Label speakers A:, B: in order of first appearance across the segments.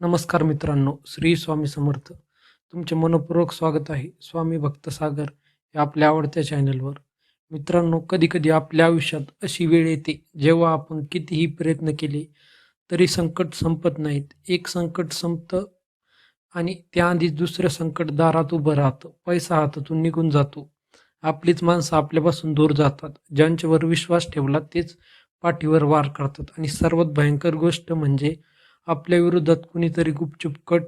A: नमस्कार मित्रांनो, श्री स्वामी समर्थ. तुमचे मनपूर्वक स्वागत आहे स्वामी भक्त सागर या आपल्या आवडत्या चॅनलवर. मित्रांनो, कधी-कधी आपल्या आयुष्यात अशी वेळ येते जेव्हा आपण कितीही प्रयत्न केले तरी संकट संपत नाहीत. एक संकट संपतं आणि त्याआधी दुसरं संकट दारात उभं राहतं. पैसा हातातून निघून जातो. आपलीच माणसं आपल्यापासून दूर जातात. ज्यांच्यावर विश्वास ठेवला तेच पाठीवर वार करतात आणि सर्वात भयंकर गोष्ट म्हणजे आपल्या विरोधात कुणीतरी गुपचूप कट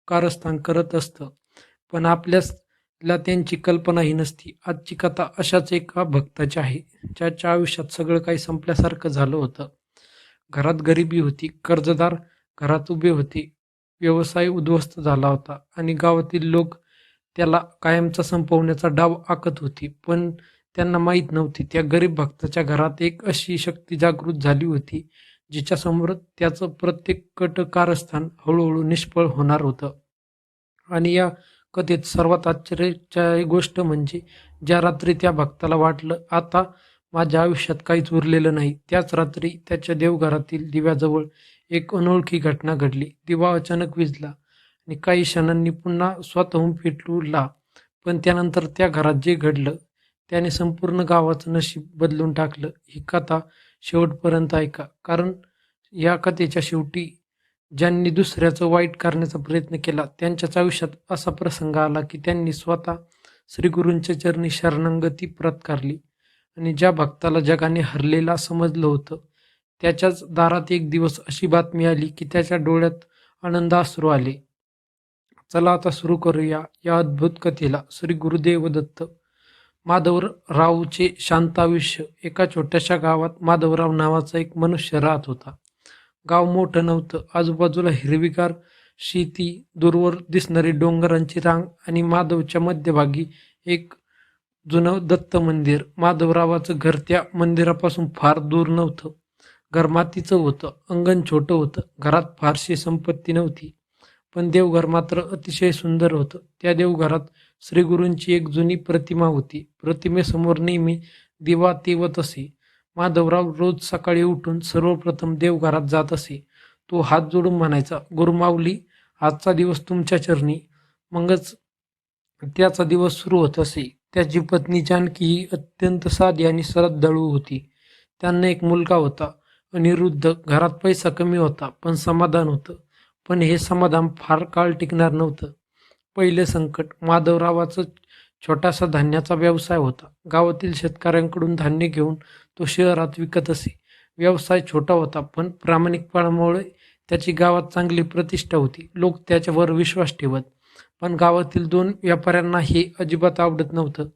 A: कारस्थान करत असतं, पण आपल्याला त्यांची कल्पनाही नसती. आजची कथा अशाच एका भक्ताची आहे, ज्याच्या आयुष्यात सगळं काही संपल्यासारखं झालं होतं. घरात गरिबी होती, कर्जदार घरात उभे होते, व्यवसाय उद्ध्वस्त झाला होता आणि गावातील लोक त्याला कायमचा संपवण्याचा डाव आखत होती. पण त्यांना माहीत नव्हती, त्या गरीब भक्ताच्या घरात एक अशी शक्ती जागृत झाली होती, जिच्यासमोर त्याचं प्रत्येक कारस्थान हळूहळू निष्फळ होणार होतं. आणि या कथेत सर्वात आश्चर्याची गोष्ट म्हणजे ज्या रात्री त्या भक्ताला वाटलं आता माझ्या आयुष्यात काहीच उरलेलं नाही, त्याच रात्री त्याच्या देवघरातील दिव्याजवळ एक अनोळखी घटना घडली. दिवा अचानक विझला आणि काही क्षणांनी पुन्हा स्वतःहून पेटला. पण त्यानंतर त्या घरात जे घडलं त्याने संपूर्ण गावाचं नशीब बदलून टाकलं. ही कथा शेवटपर्यंत ऐका, कारण या कथेच्या शेवटी ज्यांनी दुसऱ्याचं वाईट करण्याचा प्रयत्न केला त्यांच्याच आयुष्यात असा प्रसंग आला की त्यांनी स्वतः श्रीगुरूंच्या चरणी शरणागती पत्करली. आणि ज्या भक्ताला जगाने हरलेला समजलं होतं त्याच्याच दारात एक दिवस अशी बातमी आली की त्याच्या डोळ्यात आनंदाश्रू आले. चला आता सुरू करूया या अद्भुत कथेला. श्री गुरुदेव दत्त. माधवरावचे शांत आयुष्य. एका छोट्याशा गावात माधवराव नावाचा एक मनुष्य राहत होता. गाव मोठं नव्हतं. आजूबाजूला हिरवीगार शेती, दूरवर दिसणारी डोंगरांची रांग आणि माधवच्या मध्यभागी एक जुनं दत्त मंदिर. माधवरावाचं घर त्या मंदिरापासून फार दूर नव्हतं. घर मातीचं होतं, अंगण छोटं होतं, घरात फारशी संपत्ती नव्हती, पण देवघर मात्र अतिशय सुंदर होतं. त्या देवघरात श्रीगुरूंची एक जुनी प्रतिमा होती. प्रतिमेसमोर नेहमी दिवा तेवत असे. माधवराव रोज सकाळी उठून सर्वप्रथम देवघरात जात असे. तो हात जोडून म्हणायचा, गुरुमाऊली, आजचा दिवस तुमच्या चरणी. मगच त्याचा दिवस सुरू होत असे. त्याची पत्नी जानकी ही अत्यंत साधी आणि श्रद्धाळू होती. त्यांना एक मुलगा होता, अनिरुद्ध. घरात पैसा कमी होता, पण समाधान होतं. पण हे समाधान फार काळ टिकणार नव्हतं. पहिले संकट. माधवरावाचा छोटासा धान्याचा व्यवसाय होता. गावातील शेतकऱ्यांकडून धान्य घेऊन तो शहरात विकत असे. व्यवसाय छोटा होता, पण प्रामाणिकपणामुळे त्याची गावात चांगली प्रतिष्ठा होती. लोक त्याच्यावर विश्वास ठेवत. पण गावातील दोन व्यापाऱ्यांना हे अजिबात आवडत नव्हतं.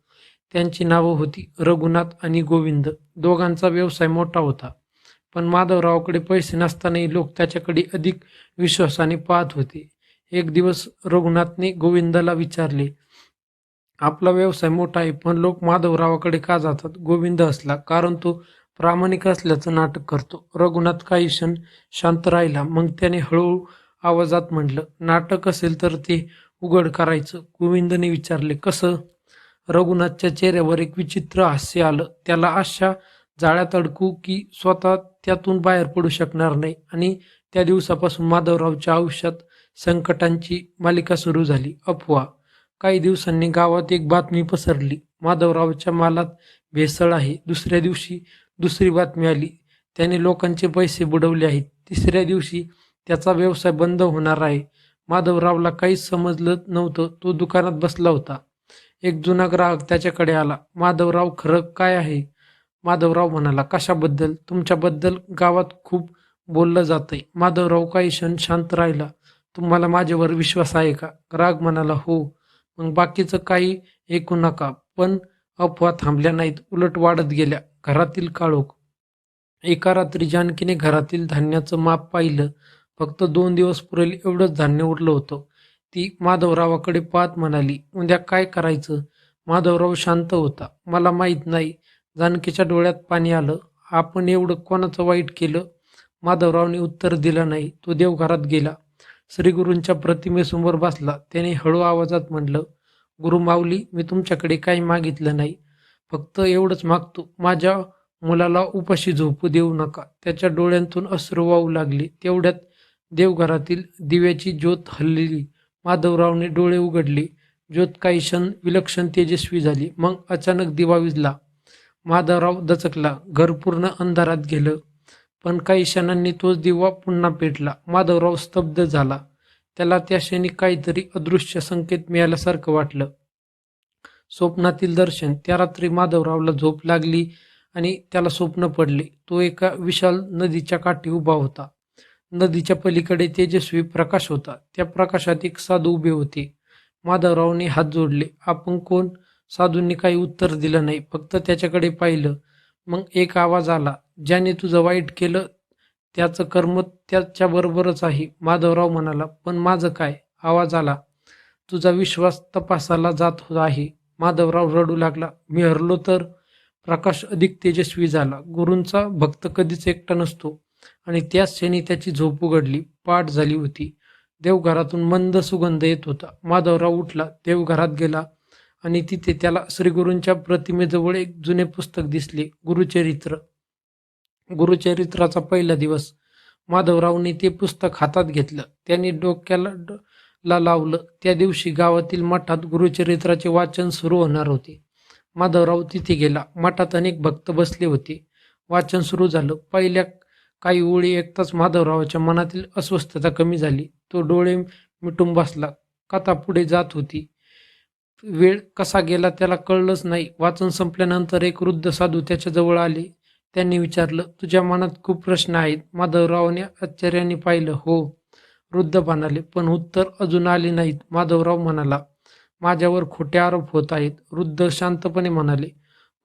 A: त्यांची नावं होती रघुनाथ आणि गोविंद. दोघांचा व्यवसाय मोठा होता, पण माधवरावकडे पैसे नसतानाही लोक त्याच्याकडे अधिक विश्वासाने पाहत होते. एक दिवस रघुनाथने गोविंदाला विचारले, आपला व्यवसाय मोठा आहे, पण लोक माधवरावाकडे का जातात? गोविंद हसला, कारण तो प्रामाणिक असल्याचं नाटक करतो. रघुनाथ काही क्षण शांत राहिला. मग त्याने हळूहळू आवाजात म्हटलं, नाटक असेल तर ते उघड करायचं. गोविंदने विचारले, कसं? रघुनाथच्या चेहऱ्यावर एक विचित्र हास्य आलं. त्याला अशा जाळ्यात अडकू की स्वतः त्यातून बाहेर पडू शकणार नाही. आणि त्या दिवसापासून माधवरावच्या आयुष्यात संकटांची मालिका सुरू झाली. अफवा. काही दिवसांनी गावात एक बातमी पसरली, माधवरावच्या मालात भेसळ आहे. दुसऱ्या दिवशी दुसरी बातमी आली, त्याने लोकांचे पैसे बुडवले आहेत. तिसऱ्या दिवशी त्याचा व्यवसाय बंद होणार आहे. माधवरावला काहीच समजलं नव्हतं. तो दुकानात बसला होता. एक जुना ग्राहक त्याच्याकडे आला. माधवराव, खरं काय आहे? माधवराव म्हणाला, कशाबद्दल? तुमच्याबद्दल गावात खूप बोललं जातंय. माधवराव काही क्षण शांत राहिला. तुम्हाला माझ्यावर विश्वास आहे का? ग्राहक म्हणाला, हो. मग बाकीचं काही ऐकू नका. पण अफवा थांबल्या नाहीत, उलट वाढत गेल्या. घरातील काळोख. एका रात्री जानकीने घरातील धान्याचं माप पाहिलं. फक्त 2 दिवस पुरेल एवढंच धान्य उरलं होतं. ती माधवरावाकडे पाहत म्हणाली, उद्या काय करायचं? माधवराव शांत होता. मला माहीत नाही. जानकीच्या डोळ्यात पाणी आलं. आपण एवढं कोणाचं वाईट केलं? माधवरावने उत्तर दिलं नाही. तो देवघरात गेला. श्रीगुरूंच्या प्रतिमेसमोर बसला. त्याने हळू आवाजात म्हटलं, गुरुमाऊली, मी तुमच्याकडे काही मागितलं नाही. फक्त एवढंच मागतो, माझ्या मुलाला उपाशी झोपू देऊ नका. त्याच्या डोळ्यांतून अश्रू वाहू लागले. तेवढ्यात देवघरातील दिव्याची ज्योत हलली. माधवरावने डोळे उघडले. ज्योत काही क्षण विलक्षण तेजस्वी झाली. मग अचानक दिवा विझला. माधवराव दचकला. घर पूर्ण अंधारात गेलं. पण काही क्षणांनी तोच दिवा पुन्हा पेटला. माधवराव स्तब्ध झाला. त्याला त्या क्षणी काहीतरी अदृश्य संकेत मिळाल्यासारखं वाटलं. स्वप्नातील दर्शन. त्या रात्री माधवरावला झोप लागली आणि त्याला स्वप्न पडले. तो एका विशाल नदीच्या काठी उभा होता. नदीच्या पलीकडे तेजस्वी प्रकाश होता. त्या प्रकाशात एक साधू उभे होते. माधवरावने हात जोडले. आपण कोण? साधूंनी काही उत्तर दिलं नाही. फक्त त्याच्याकडे पाहिलं. मग एक आवाज आला. ज्याने तुझं वाईट केलं त्याचं कर्म त्याच्याबरोबरच आहे. माधवराव म्हणाला, पण माझं काय? आवाज आला, तुझा विश्वास तपासाला जात आहे. माधवराव रडू लागला. मी हरलो तर? प्रकाश अधिक तेजस्वी झाला. गुरूंचा भक्त कधीच एकटा नसतो. आणि त्याच क्षणी त्याची झोप उघडली. पाठ झाली होती. देवघरातून मंद सुगंध येत होता. माधवराव उठला, देवघरात गेला आणि तिथे त्याला श्रीगुरूंच्या प्रतिमेजवळ एक जुने पुस्तक दिसले. गुरुचरित्र. गुरुचरित्राचा पहिला दिवस. माधवरावने ते पुस्तक हातात घेतलं. त्यांनी डोक्याला लावलं. त्या दिवशी गावातील मठात गुरुचरित्राचे वाचन सुरू होणार होते. माधवराव तिथे गेला. मठात अनेक भक्त बसले होते. वाचन सुरू झालं. पहिल्या काही ओळी ऐकताच माधवरावाच्या मनातील अस्वस्थता कमी झाली. तो डोळे मिटून बसला. कथा पुढे जात होती. वेळ कसा गेला त्याला कळलंच नाही. वाचन संपल्यानंतर एक वृद्ध साधू त्याच्या जवळ आले. त्यांनी विचारलं, तुझ्या मनात खूप प्रश्न आहेत? माधवरावने आश्चर्याने पाहिलं. हो, वृद्ध म्हणाले, पण उत्तर अजून आले नाहीत. माधवराव म्हणाला, माझ्यावर खोटे आरोप होत आहेत. वृद्ध शांतपणे म्हणाले,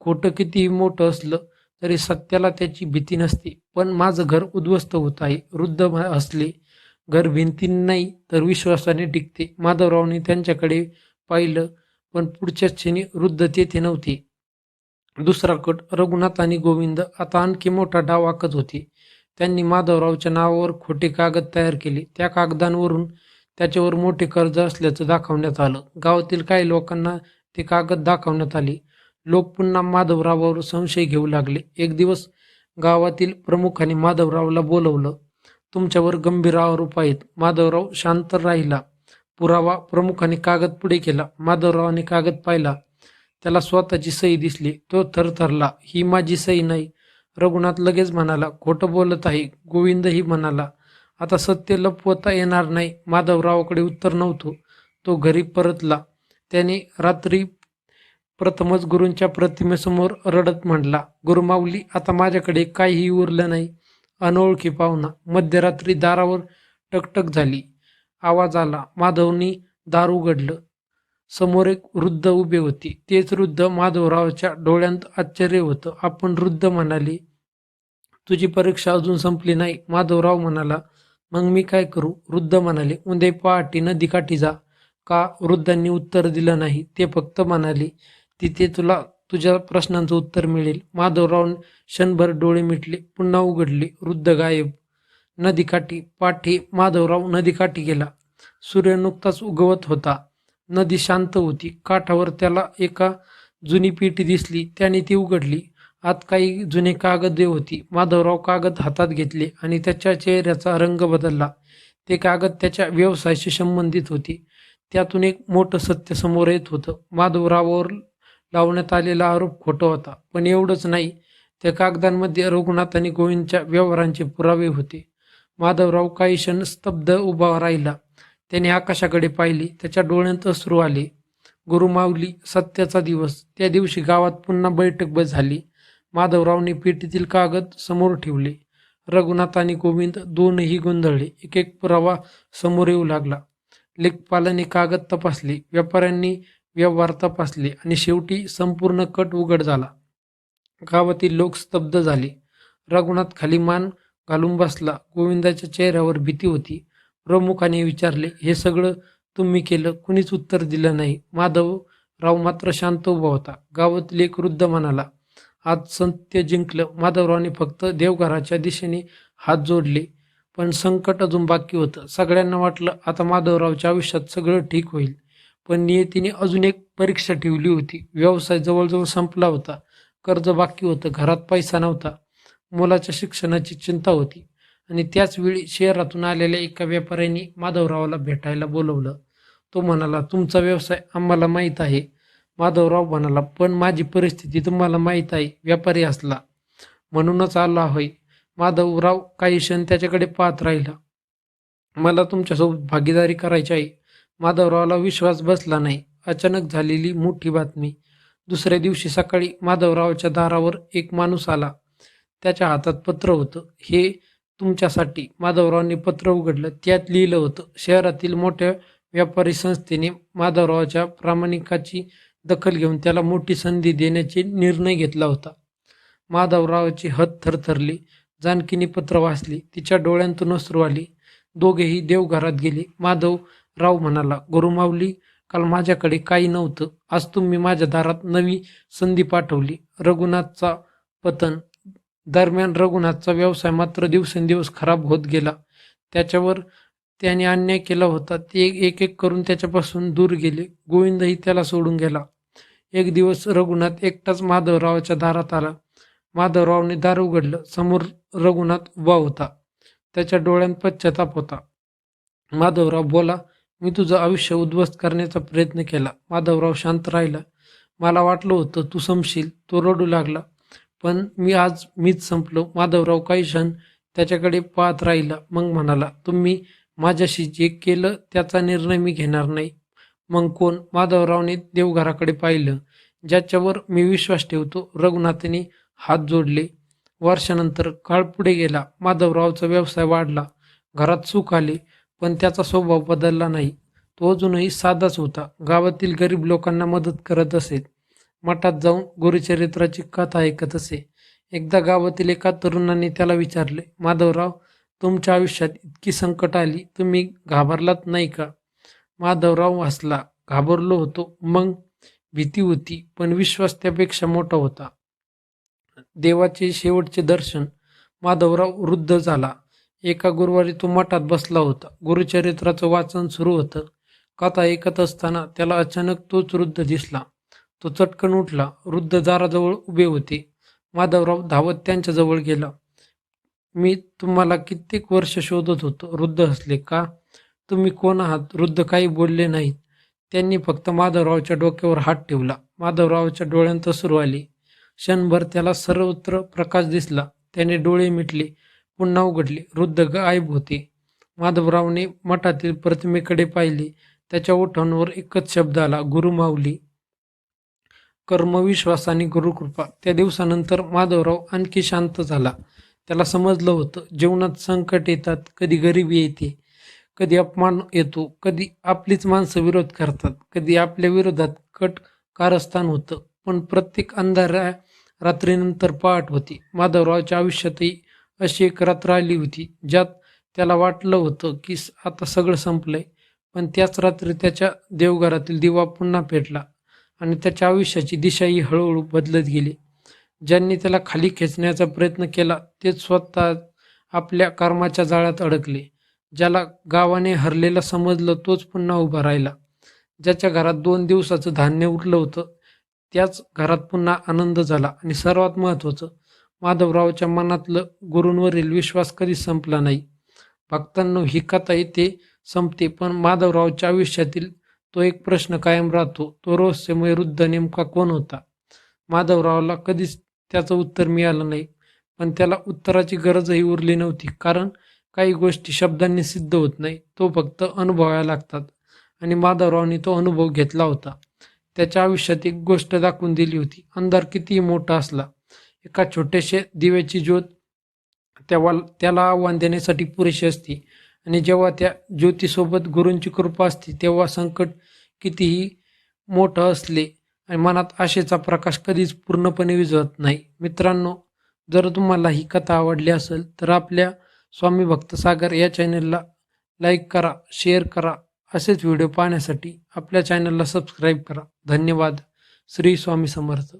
A: खोटं कितीही मोठं असलं तरी सत्याला त्याची भीती नसते. पण माझं घर उद्ध्वस्त होत आहे. वृद्ध हसले. घर भिंतीने नाही तर विश्वासाने टिकते. माधवरावने त्यांच्याकडे पाहिलं, पण पुढच्याच क्षणी वृद्ध तेथे नव्हते. दुसरा कट. रघुनाथ आणि गोविंद आता आणखी मोठा डाव आखत होते. त्यांनी माधवरावच्या नावावर खोटे कागद तयार केले. त्या कागदांवरून त्याच्यावर मोठे कर्ज असल्याचं दाखवण्यात आलं. गावातील काही लोकांना ते कागद दाखवण्यात आले. लोक पुन्हा माधवरावावर संशय घेऊ लागले. एक दिवस गावातील प्रमुखाने माधवरावला बोलवलं. तुमच्यावर गंभीर आरोप आहेत. माधवराव शांत राहिला. पुरावा. प्रमुखाने कागद पुढे केला. माधवरावाने कागद पाहिला. त्याला स्वतःची सही दिसली. तो थरथरला. ही माझी सही नाही. रघुनाथ लगेच म्हणाला, खोटं बोलत आहे. गोविंदही म्हणाला, आता सत्य लपवता येणार नाही. माधवरावाकडे उत्तर नव्हतं. तो घरी परतला. त्याने रात्री प्रथमच गुरूंच्या प्रतिमेसमोर रडत म्हटला, गुरुमाऊली, आता माझ्याकडे काहीही उरलं नाही. अनोळखी पाहुणा. मध्यरात्री दारावर टकटक झाली. आवाज आला. माधवनी दार उघडलं. समोर एक वृद्ध उभे होते. तेच वृद्ध. माधवरावाच्या डोळ्यांत आश्चर्य होतं. आपण? वृद्ध म्हणाले, तुझी परीक्षा अजून संपली नाही. माधवराव म्हणाला, मग मी काय करू? वृद्ध म्हणाले, उद्या पहाटे नदीकाठी जा. का? वृद्धांनी उत्तर दिलं नाही. ते फक्त म्हणाले, तिथे तुला तुझ्या प्रश्नांचं उत्तर मिळेल. माधवराव क्षणभर डोळे मिटले, पुन्हा उघडले. वृद्ध गायब. नदीकाठी. पाठी. माधवराव नदीकाठी गेला. सूर्य नुकताच उगवत होता. नदी शांत होती. काठावर त्याला एका जुनी पेटी दिसली. त्याने ती उघडली. आत काही जुने कागदे होती. माधवराव कागद हातात घेतले आणि त्याच्या चेहऱ्याचा रंग बदलला. ते कागद त्याच्या व्यवसायाशी संबंधित होते. त्यातून एक मोठं सत्य समोर येत होतं. माधवरावावर लावण्यात आलेला आरोप खोटा होता. पण एवढंच नाही, त्या कागदांमध्ये रघुनाथ आणि गोविंदच्या व्यवहारांचे पुरावे होते. माधवराव काही क्षण स्तब्ध उभा राहिला. त्याने आकाशाकडे पाहिले. त्याच्या डोळ्यात अश्रू आले. गुरुमाऊली, सत्याचा दिवस. त्या दिवशी गावात पुन्हा बैठक झाली. माधवरावने पेटीतील कागद समोर ठेवले. रघुनाथ आणि गोविंद दोनही गोंधळले. एक एक पुरावा समोर येऊ लागला. लेखपालाने कागद तपासले. व्यापाऱ्यांनी व्यवहार तपासले आणि शेवटी संपूर्ण कट उघड झाला. गावातील लोक स्तब्ध झाले. रघुनाथ खाली मान घालून बसला. गोविंदाच्या चेहऱ्यावर भीती होती. प्रमुखाने विचारले, हे सगळं तुम्ही केलं? कुणीच उत्तर दिलं नाही. माधवराव मात्र शांत उभा होता. गावातील एक वृद्ध म्हणाला, आज सत्य जिंकलं. माधवरावने फक्त देवघराच्या दिशेने हात जोडले. पण संकट अजून बाकी होतं. सगळ्यांना वाटलं आता माधवरावच्या आयुष्यात सगळं ठीक होईल. पण नियतीने अजून एक परीक्षा ठेवली होती. व्यवसाय जवळजवळ संपला होता. कर्ज बाकी होतं. घरात पैसा नव्हता. मुलाच्या शिक्षणाची चिंता होती. आणि त्याच वेळी शहरातून आलेल्या एका व्यापाऱ्याने माधवरावाला भेटायला बोलवलं. तो म्हणाला, तुमचा व्यवसाय आम्हाला माहीत आहे. माधवराव म्हणाला, पण माझी परिस्थिती तुम्हाला माहीत आहे. व्यापारी असला म्हणूनच आलो आहे. माधवराव काही क्षण त्याच्याकडे पाहत राहिला. मला तुमच्यासोबत भागीदारी करायची आहे. माधवरावाला विश्वास बसला नाही. अचानक झालेली मोठी बातमी. दुसऱ्या दिवशी सकाळी माधवरावाच्या दारावर एक माणूस आला. त्याच्या हातात पत्र होतं. हे तुमच्यासाठी. माधवरावांनी पत्र उघडलं. त्यात लिहिलं होतं, शहरातील मोठ्या व्यापारी संस्थेने माधवरावाच्या प्रामाणिकाची दखल घेऊन त्याला मोठी संधी देण्याचे निर्णय घेतला होता. माधवरावाची हात थरथरली. जानकीने पत्र वाचले. तिच्या डोळ्यांतून अश्रू आली. दोघेही देवघरात गेले. माधवराव म्हणाला, गुरुमाऊली, काल माझ्याकडे काही नव्हतं. आज तुम्ही माझ्या दारात नवी संधी पाठवली. रघुनाथचा पतन दरम्यान रघुनाथचा व्यवसाय मात्र दिवसेंदिवस खराब होत गेला. त्याच्यावर त्याने अन्याय केला होता ते एक एक करून त्याच्यापासून दूर गेले. गोविंदही त्याला सोडून गेला. एक दिवस रघुनाथ एकटाच माधवरावाच्या दारात आला. माधवरावने दार उघडलं. समोर रघुनाथ उभा होता. त्याच्या डोळ्यात पश्चाताप होता. माधवराव बोला, मी तुझं आयुष्य उद्ध्वस्त करण्याचा प्रयत्न केला. माधवराव शांत राहिला. मला वाटलं होतं तू संपशील. तो रडू लागला. पण मीच संपलो. माधवराव काही क्षण त्याच्याकडे पाहत राहिला. मग म्हणाला, तुम्ही माझ्याशी जे केलं त्याचा निर्णय मी घेणार नाही. मग कोण? माधवरावने देवघराकडे पाहिलं. ज्याच्यावर मी विश्वास ठेवतो. रघुनाथाने हात जोडले. वर्षानंतर काळ पुढे गेला. माधवरावचा व्यवसाय वाढला. घरात सुख आले. पण त्याचा स्वभाव बदलला नाही. तो अजूनही साधाच होता. गावातील गरीब लोकांना मदत करत असे. मठात जाऊन गुरुचरित्राची कथा ऐकत असे. एकदा गावातील एका तरुणाने त्याला विचारले, माधवराव, तुमच्या आयुष्यात इतकी संकट आली, तुम्ही घाबरलात नाही का? माधवराव हसला. घाबरलो होतो. मग भीती होती, पण विश्वास त्यापेक्षा मोठा होता. देवाचे शेवटचे दर्शन. माधवराव वृद्ध झाला. एका गुरुवारी तो मठात बसला होता. गुरुचरित्राचं वाचन सुरू होतं. कथा ऐकत असताना त्याला अचानक तोच वृद्ध दिसला. तो चटकन उठला. वृद्ध दाराजवळ उभे होते. माधवराव धावत त्यांच्या जवळ गेला. मी तुम्हाला कित्येक वर्ष शोधत होतो. वृद्ध हसले. का? तुम्ही कोण आहात? वृद्ध काही बोलले नाहीत. त्यांनी फक्त माधवरावच्या डोक्यावर हात ठेवला. माधवरावच्या डोळ्यांत अश्रू आले. क्षणभर त्याला सर्वत्र प्रकाश दिसला. त्याने डोळे मिटले, पुन्हा उघडले. वृद्ध गायब होते. माधवरावने मठातील प्रतिमेकडे पाहिले. त्याच्या ओठांवर एकच शब्द आला, गुरुमाऊली. कर्मविश्वास आणि गुरुकृपा. त्या दिवसानंतर माधवराव आणखी शांत झाला. त्याला समजलं होतं, जीवनात संकट येतात, कधी गरिबी येते, कधी अपमान येतो, कधी आपलीच माणसं विरोध करतात, कधी आपल्या विरोधात कट कारस्थान होतं. पण प्रत्येक अंधाऱ्या रात्रीनंतर पहाट होती. माधवरावच्या आयुष्यातही अशी एक रात्र आली होती, ज्यात त्याला वाटलं होतं की आता सगळं संपलंय. पण त्याच रात्री त्याच्या देवघरातील दिवा पुन्हा पेटला आणि त्याच्या आयुष्याची दिशाही हळूहळू बदलत गेली. ज्यांनी त्याला खाली खेचण्याचा प्रयत्न केला तेच स्वतः आपल्या कर्माच्या जाळ्यात अडकले. ज्याला गावाने हरलेला समजलं तोच पुन्हा उभा राहिला. ज्याच्या घरात 2 दिवसाचं धान्य उरलं होतं त्याच घरात पुन्हा आनंद झाला. आणि सर्वात महत्त्वाचं, माधवरावच्या मनातलं गुरूंवरील विश्वास कधीच संपला नाही. भक्तांनो, ही कथा इथे संपते, पण माधवरावच्या आयुष्यातील तो एक प्रश्न कायम राहतो. तो रहस्यमय वृद्ध नेमका कोण होता? माधवरावला कधीच त्याचं उत्तर मिळालं नाही. पण त्याला उत्तराची गरजही उरली नव्हती. कारण काही गोष्टी शब्दांनी सिद्ध होत नाही, तो फक्त अनुभवायला लागतात. आणि माधवरावने तो अनुभव घेतला होता. त्याच्या आयुष्यात एक गोष्ट दाखवून दिली होती. अंधार कितीही मोठा असला, एका छोट्याशा दिव्याची ज्योत त्याला आव्हान देण्यासाठी पुरेशी असते. आणि जेव्हा त्या ज्योतीसोबत गुरूंची कृपा असते, तेव्हा संकट कितीही मोठं असले आणि मनात आशेचा प्रकाश कधीच पूर्णपणे विझवत नाही. मित्रांनो, जर तुम्हाला ही कथा आवडली असेल तर आपल्या स्वामी भक्त सागर या चॅनलला लाईक करा, शेअर करा. असेच व्हिडिओ पाहण्यासाठी आपल्या चॅनलला सबस्क्राईब करा. धन्यवाद. श्री स्वामी समर्थ.